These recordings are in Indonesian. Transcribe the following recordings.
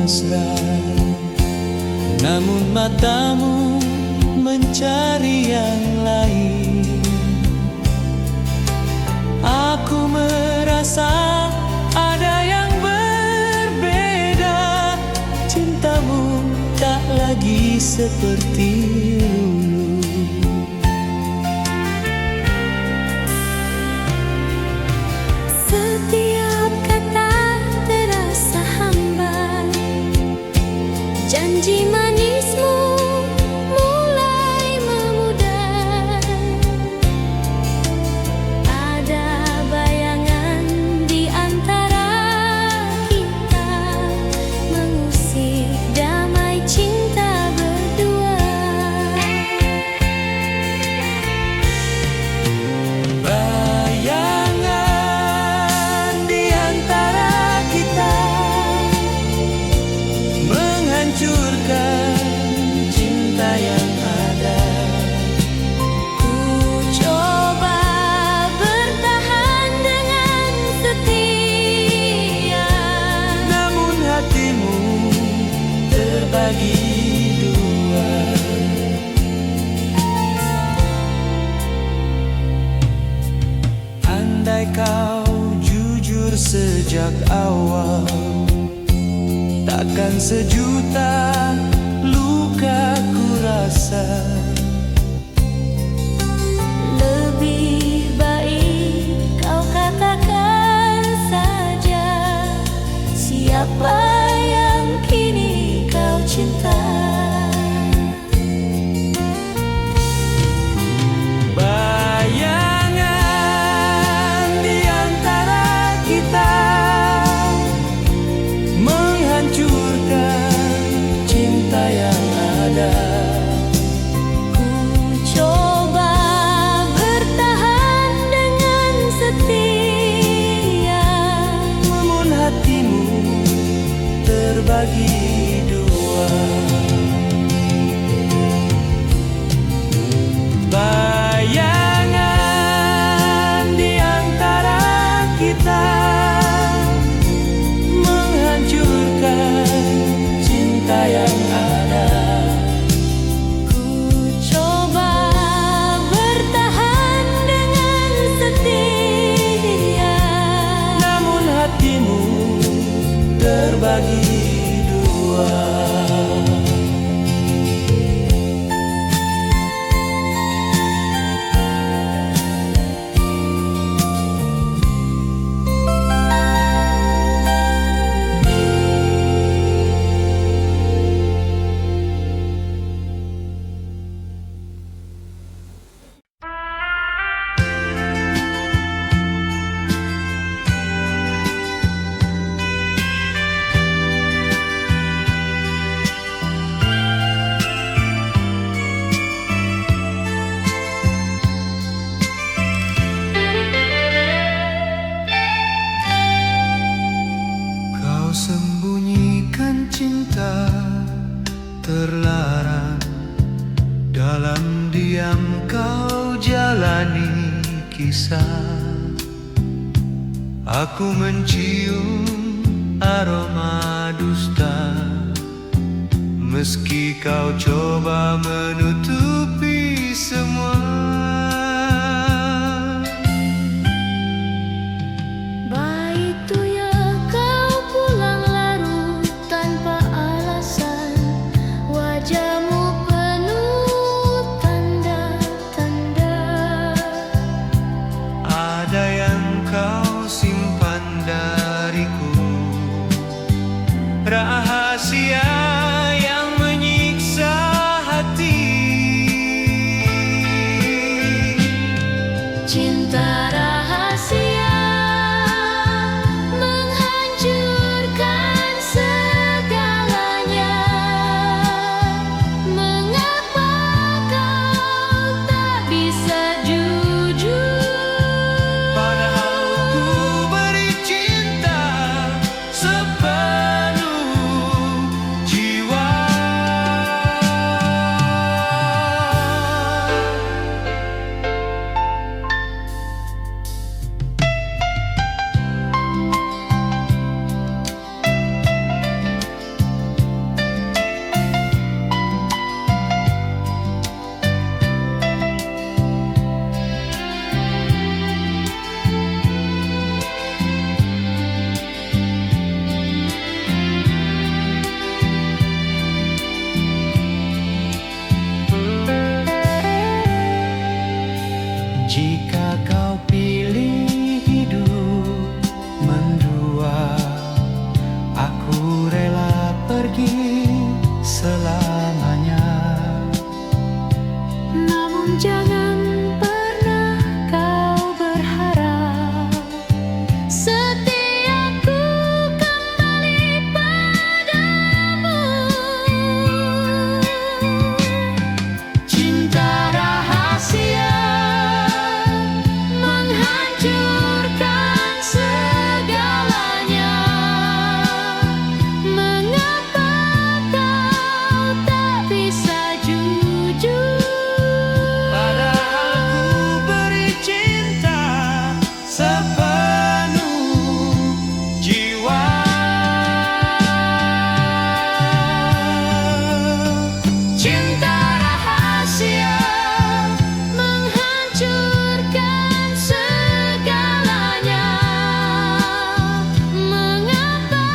mesra, namun matamu mencari yang lain. Aku merasa ada yang berbeda, cintamu tak lagi seperti dulu. Setiap kata terasa hambar, janji manismu mulai memudar. Ada bayangan di antara kita, mengusik damai cinta berdua. Bayangan di antara kita menghancurkan cinta yang ada. Ku coba bertahan dengan setia, Namun hatimu terbagi dua. Andai kau jujur sejak awal, takkan sejuta luka ku rasa. lebih baik kau katakan saja siapa yang kini kau cinta. Bayangan di antara kita menghancurkan cinta yang ada. Ku coba bertahan dengan setia, Namun hatimu terbagi dua. Bayangan di antara kita menghancurkan cinta yang ada. ku coba bertahan dengan setia, Namun hatimu terbagi dua. Kau sembunyikan cinta terlarang, dalam diam kau jalani kisah. Aku mencium aroma dusta, meski kau coba menutupi semua. baik itu ya kau pulang larut tanpa alasan, wajahmu penuh tanda-tanda. Ada yang kau simpan dariku, rahasia yang menyiksa hati. Jika kau pilih hidup mendua, aku rela pergi selamanya. Namun jangan pernah kau berharap setiaku kembali padamu. Cinta rahasia menghancurkan segalanya. Mengapa kau tak bisa jujur? Padahal ku beri cinta sepenuh jiwa. Cinta rahasia menghancurkan segalanya. Mengapa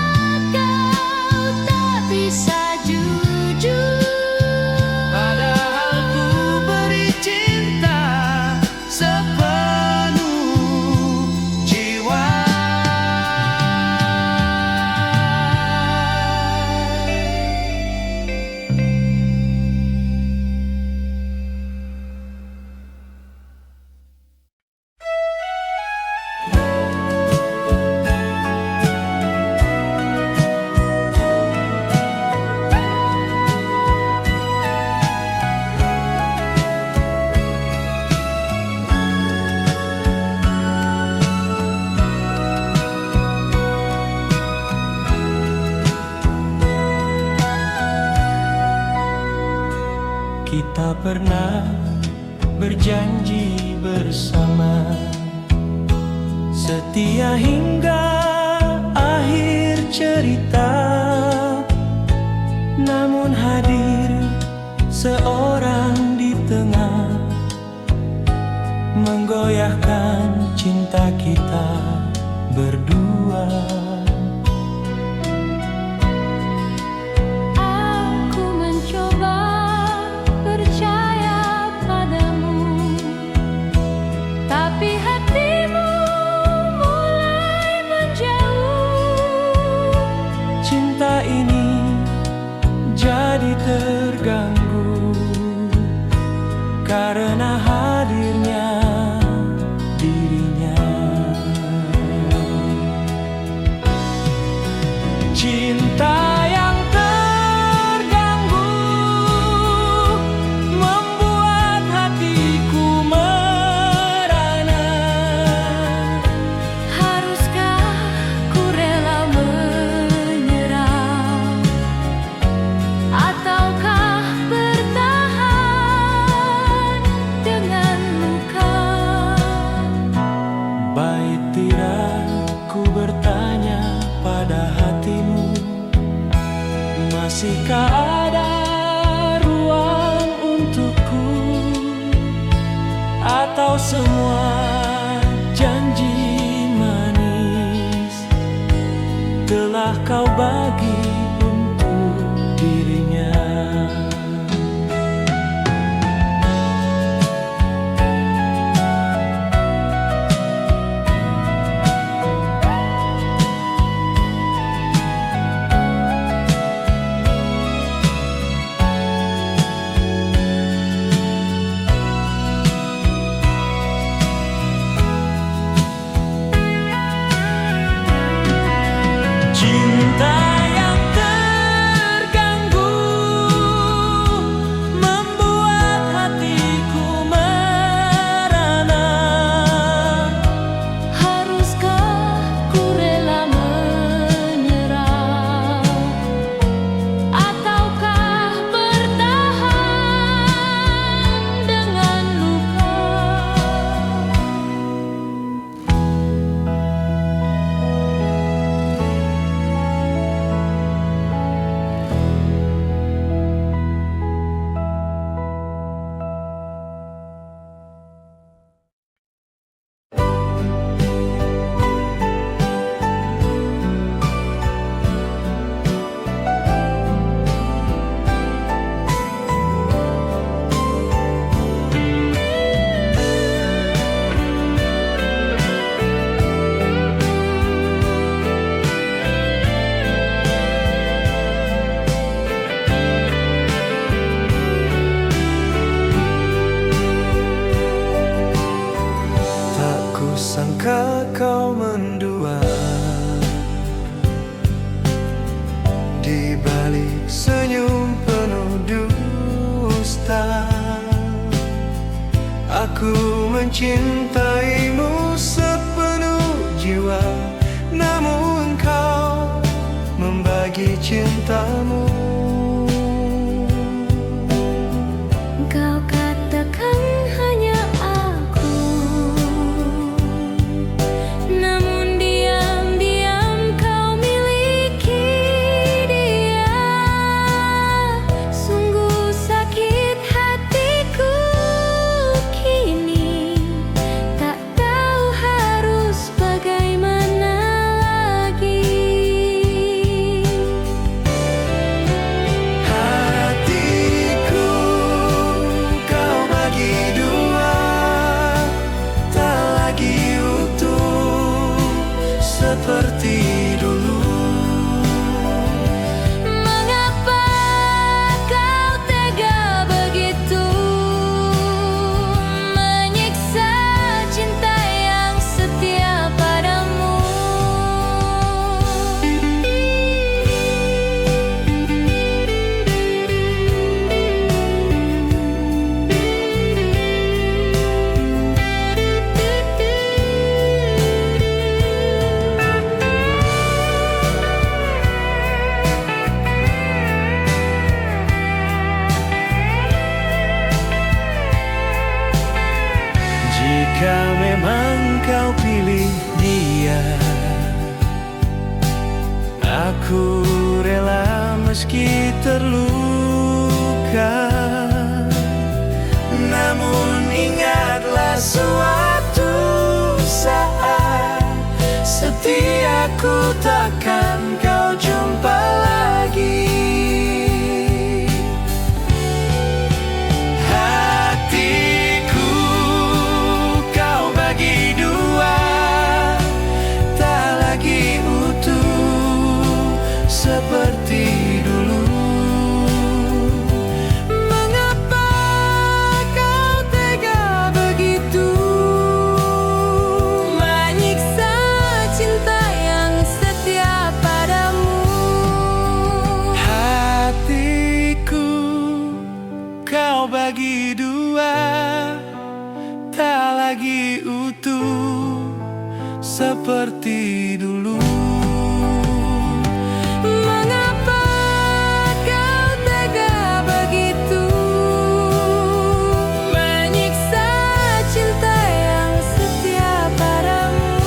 kau tak bisa jujur? Padahal ku beri cinta sepenuh jiwa. Kita pernah berjanji bersama, setia hingga akhir cerita. Namun hadir seorang di tengah, menggoyahkan cinta kita berdua. Aku mencoba percaya padamu, tapi hatimu mulai menjauh. Cinta ini jadi terganggu karena hadirnya dirinya. Cinta yang terganggu membuat hatiku merana. Haruskah ku rela menyerah, ataukah bertahan dengan luka? Baik tidak ku bertanya pada hatimu, masihkah ada ruang untukku? Atau semua janji manis telah kau bagi untuk dirinya? sangka kau mendua di balik senyum penuh dusta. Aku mencintaimu sepenuh jiwa, namun kau membagi cintamu. Kau katakan hanya aku, namun diam-diam kau miliki dia. Sungguh sakit hatiku kini, tak tahu harus bagaimana lagi. Hatiku kau bagi dua, tak lagi utuh seperti dulu. Mengapa kau tega begitu menyiksa cinta yang setia padamu? Jika memang kau pilih dia, aku rela meski terluka. Namun ingatlah suatu saat setiaku takkan kau jumpa lagi. Hatiku kau bagi dua, tak lagi utuh seperti dulu. Mengapa kau tega begitu Menyiksa cinta yang setia padamu. hatiku? Kau bagi dua, tak lagi utuh seperti dulu. Mengapa kau tega begitu menyiksa cinta yang setia padamu?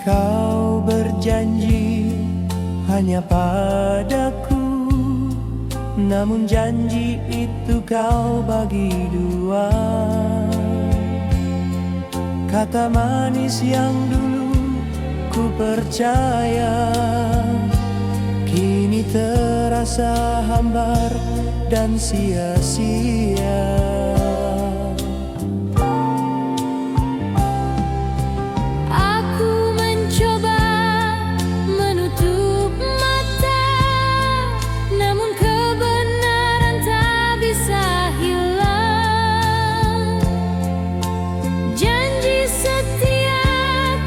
Kau berjanji hanya padaku, namun janji itu kau bagi dua. Kata manis yang dulu ku percaya, kini terasa hambar dan sia-sia. Aku mencoba menutup mata, namun kebenaran tak bisa hilang. Janji setia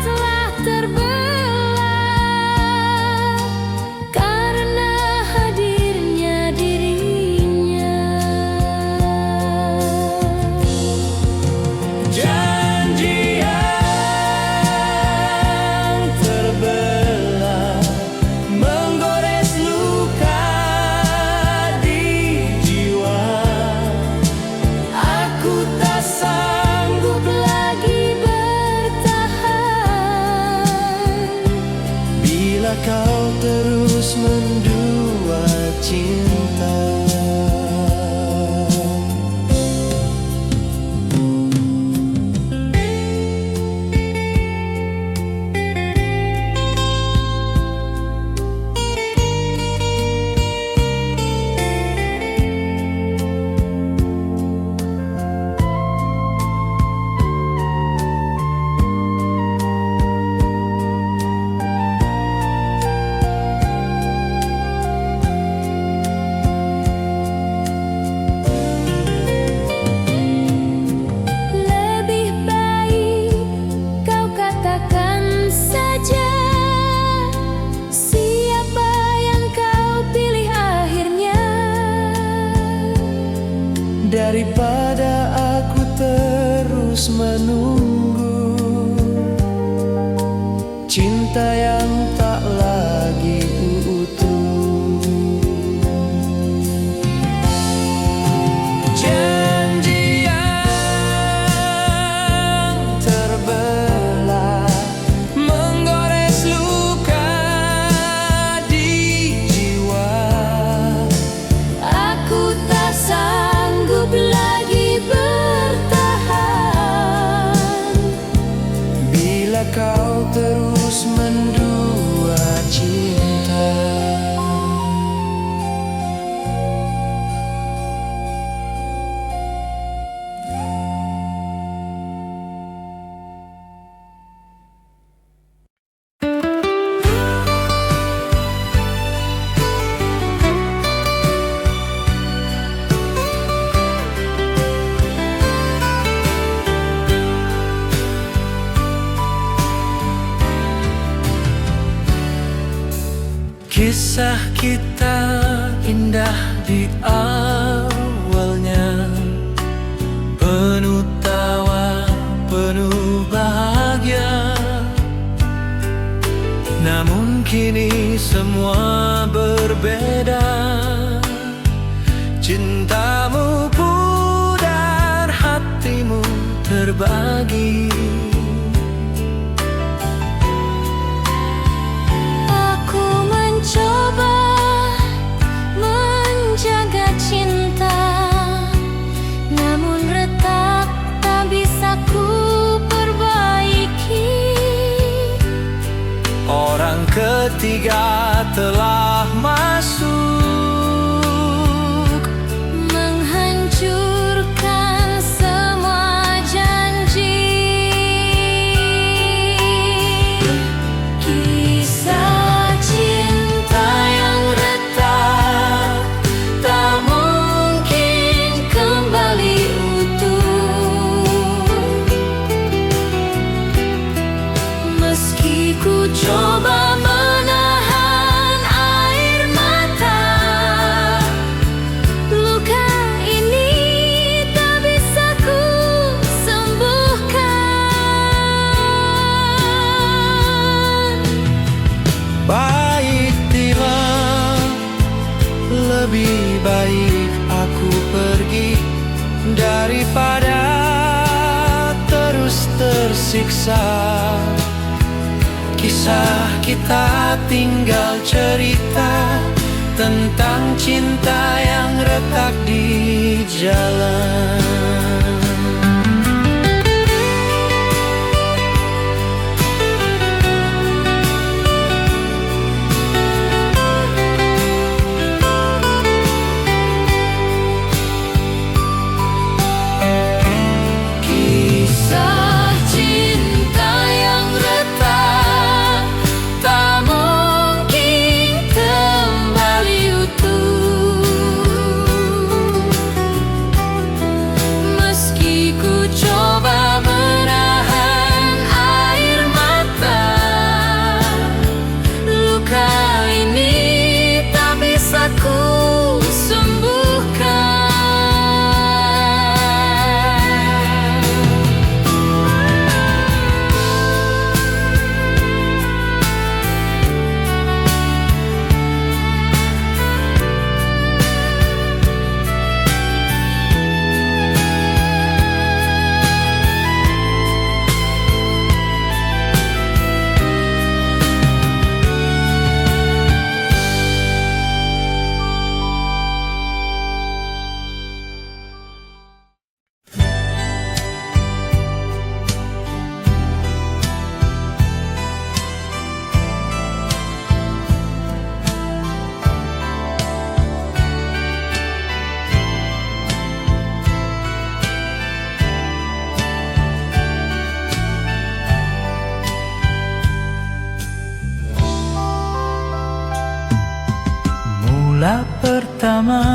telah terbelah karena hadirnya dirinya. menunggu cinta yang tak lagi utuh. Janji yang terbelah menggores luka di jiwa. Aku tak sanggup lagi bertahan Bila kau terus mendua cinta. Kisah kita indah di awalnya, penuh tawa, penuh bahagia. Namun kini semua berbeda. Cintamu pudar, hatimu terbagi. Coba menjaga cinta, namun retak tak bisa ku perbaiki. Orang ketiga telah masuk, menghancurkan semua janji. Kisah cinta yang retak tak mungkin kembali utuh. Meski ku coba menahan air mata, luka ini tak bisa ku sembuhkan. baik tilah, lebih baik aku pergi daripada terus tersiksa. Kisah kita tinggal cerita tentang cinta yang retak di jalan. Kisah cinta yang retak tak mungkin kembali utuh. Meski ku coba menahan air mata, luka ini tak bisa ku sembuhkan. Mula pertama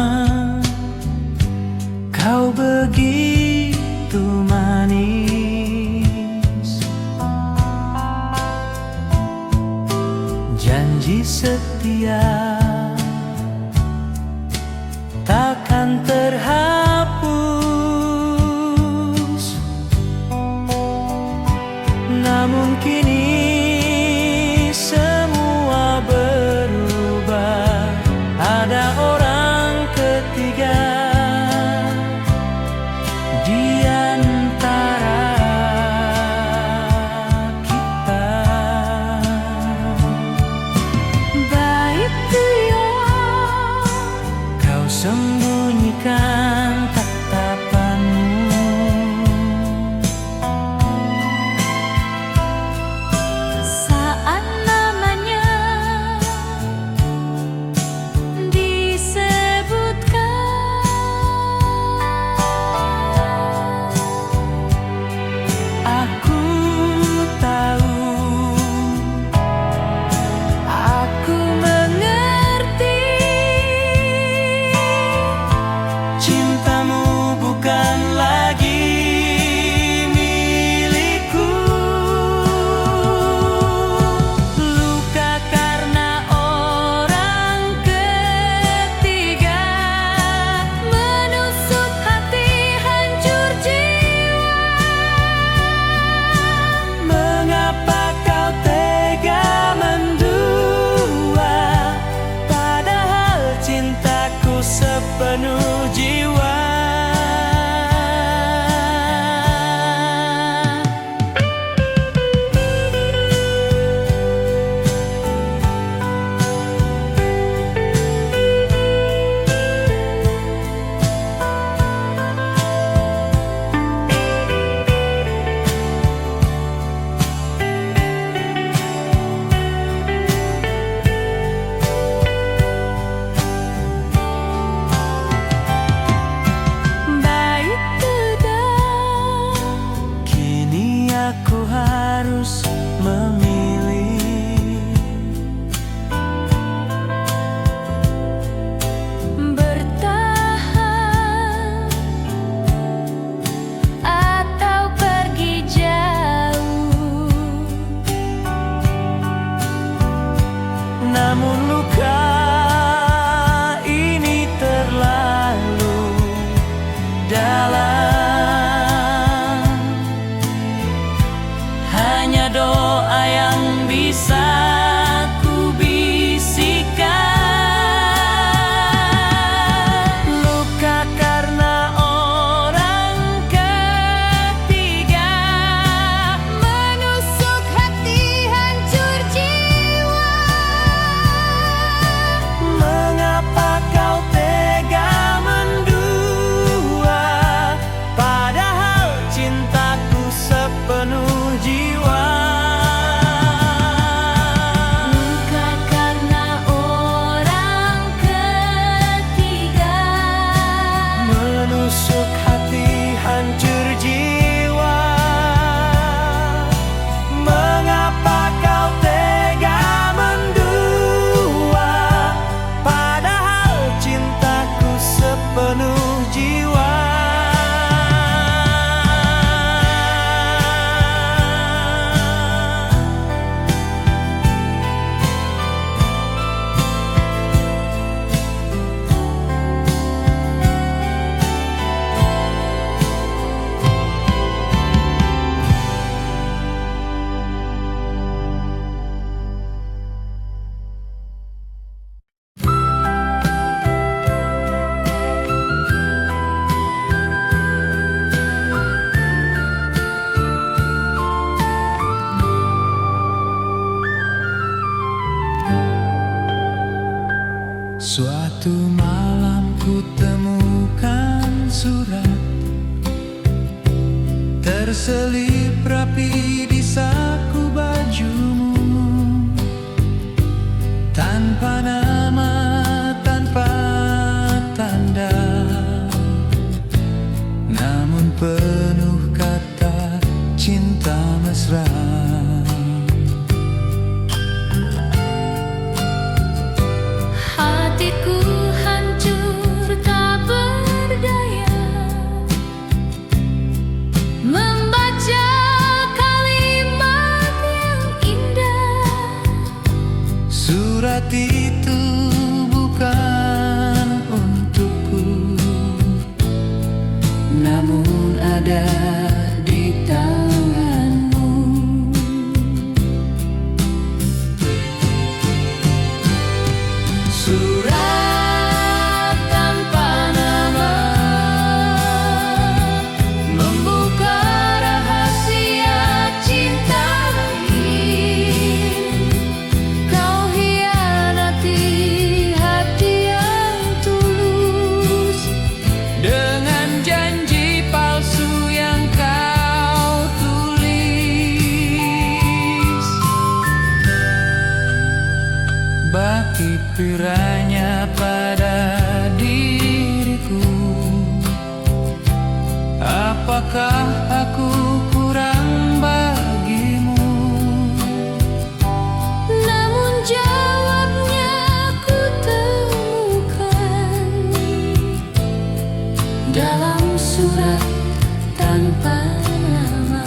kau begitu manis, janji setia takkan terhapus. Kini semua berubah, ada orang ketiga di antara kita. Baik ya, Kau sembunyikan tatapanmu, saat namanya disebutkan, aku tahu, aku mengerti. cintamu bukan lagi milikku. Luka karena orang ketiga menusuk hati, hancur jiwa. Mengapa kau tega mendua, padahal cintaku sepenuh jiwa. Baik tidak, Kini aku harus memilih, bertahan atau pergi jauh. namun luka ini terlalu dalam. Hanya doa yang bisa ku bisikan. Luka karena orang ketiga Menusuk hati, hancur jiwa. Mengapa kau tega mendua, padahal cintaku sepenuh jiwa. Luka karena orang ketiga Menusuk hati, hancur jiwa. Mengapa kau tega mendua, padahal cintaku sepenuh jiwa. Suatu malam ku temukan surat terselip rapi di saku bajumu, tanpa nama, tanpa tanda, namun penuh kata cinta mesra. hatiku hancur tak berdaya membaca kalimat yang indah. Surat itu bukan untukku, namun ada di tanganmu. kiranya pada diriku. Apakah aku kurang bagimu? Namun jawabnya ku temukan dalam surat tanpa nama.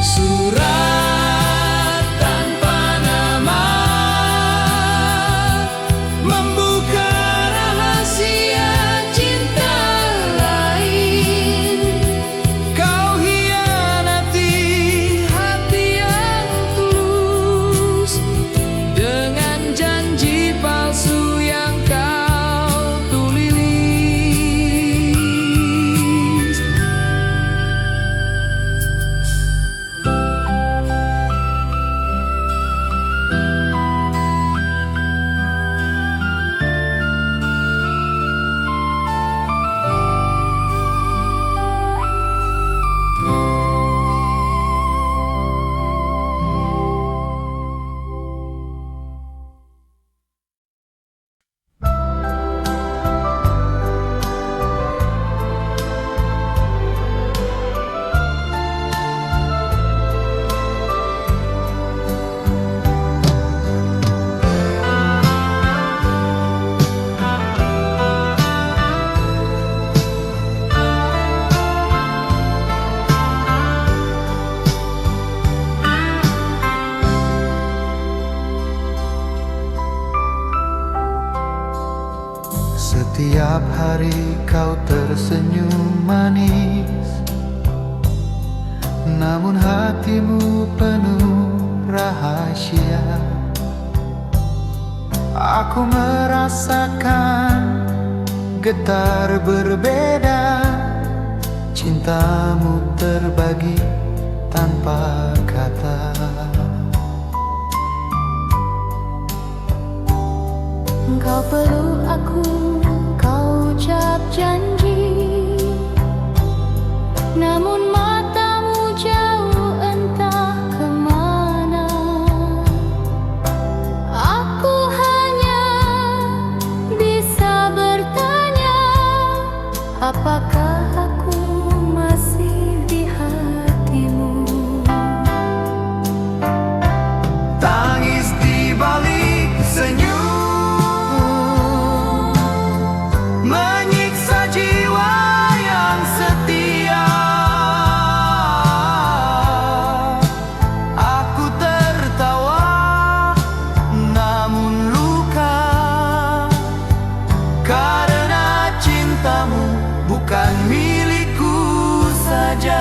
Surat tanpa nama membuka rahasia cinta lain. Kau hianati hati yang tulus dengan janji palsu yang kau tulis. Setiap hari kau tersenyum manis, namun hatimu penuh rahasia. Aku merasakan getar berbeda, cintamu terbagi tanpa kata. Kau peluk aku, kau ucap janji, namun matamu jauh entah kemana. Aku hanya bisa bertanya, apakah aku masih di hatimu? Tangis di balik senyum menyiksa jiwa yang setia. Aku tertawa, namun luka, karena cintamu bukan milikku saja.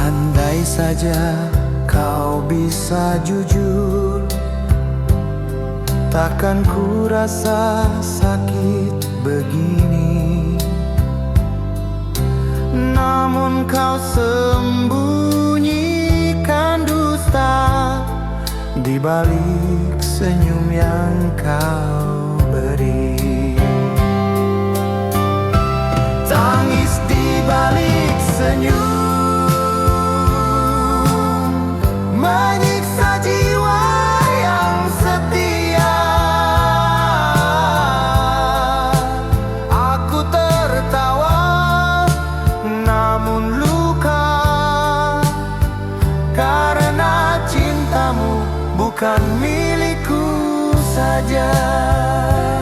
Andai saja kau bisa jujur, takkan ku rasa sakit begini. Namun kau sembunyikan dusta di balik senyum yang kau beri. Tangis di balik senyum menyiksa jiwa yang setia. Aku tertawa, wajah.